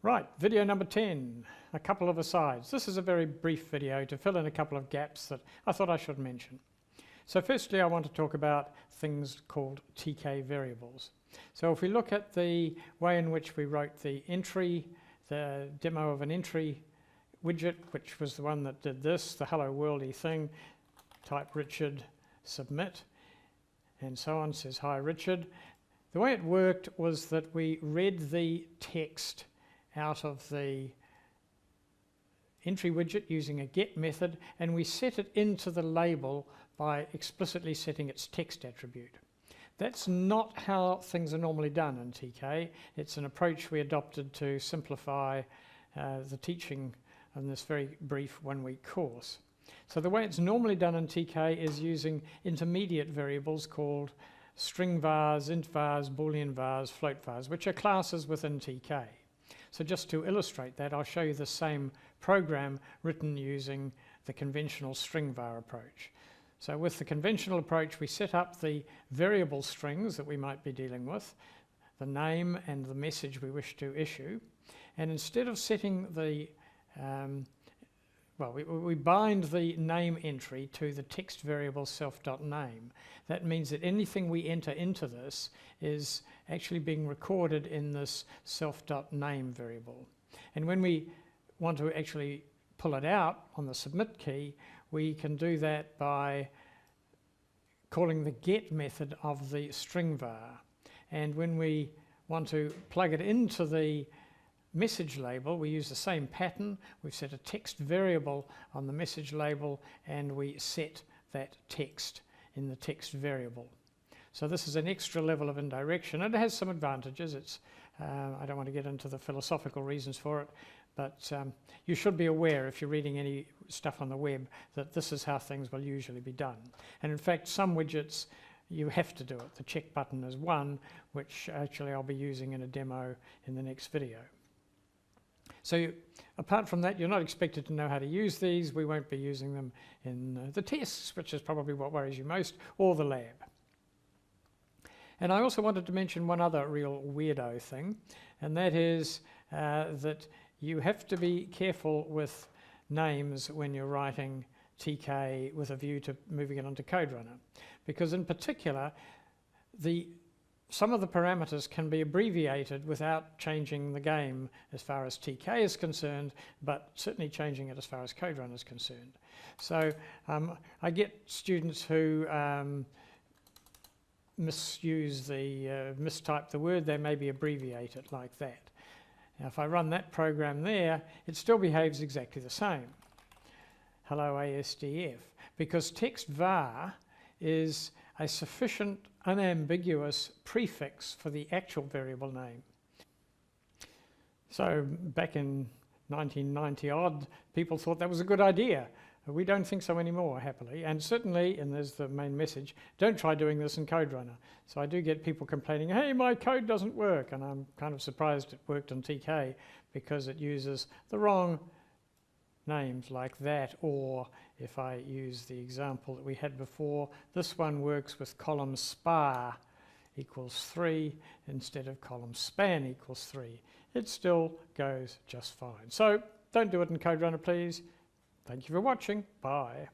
Right, video number 10, a couple of asides. This is a very brief video to fill in a couple of gaps that I thought I should mention. So firstly, I want to talk about things called TK variables. So if we look at the way in which we wrote the entry, the demo of an entry widget, which was the one that did this, the hello worldy thing, type Richard, submit, and so on, says hi Richard. The way it worked was that we read the text out of the entry widget using a get method, and we set it into the label by explicitly setting its text attribute. That's not how things are normally done in TK. It's an approach we adopted to simplify the teaching in this very brief one-week course. So the way it's normally done in TK is using intermediate variables called string vars, int vars, boolean vars, float vars, which are classes within TK. So just to illustrate that, I'll show you the same program written using the conventional string var approach. So with the conventional approach, we set up the variable strings that we might be dealing with, the name and the message we wish to issue. And instead of setting the, we bind the name entry to the text variable self.name. That means that anything we enter into this is actually being recorded in this self.name variable. And when we want to actually pull it out on the submit key, we can do that by calling the get method of the string var. And when we want to plug it into the message label, we use the same pattern. We've set a text variable on the message label, and we set that text in the text variable. So this is an extra level of indirection, and it has some advantages. It's, I don't want to get into the philosophical reasons for it, but you should be aware if you're reading any stuff on the web that this is how things will usually be done. And in fact, some widgets you have to do it. The check button is one, which actually I'll be using in a demo in the next video. So apart from that, you're not expected to know how to use these. We won't be using them in the tests, which is probably what worries you most, or the lab. And I also wanted to mention one other real weirdo thing, and that is that you have to be careful with names when you're writing TK with a view to moving it onto CodeRunner, because in particular, some of the parameters can be abbreviated without changing the game as far as TK is concerned, but certainly changing it as far as CodeRunner is concerned. So I get students who mistype the word, they maybe abbreviate it like that. Now if I run that program there, it still behaves exactly the same. Hello ASDF, because text var is a sufficient unambiguous prefix for the actual variable name. So back in 1990 odd, people thought that was a good idea. We don't think so anymore, happily, and certainly, and there's the main message, don't try doing this in CodeRunner. So I do get people complaining, hey, my code doesn't work, and I'm kind of surprised it worked on TK because it uses the wrong names like that, or if I use the example that we had before, this one works with column spar equals 3 instead of column span equals 3. It still goes just fine. So don't do it in CodeRunner, please. Thank you for watching. Bye.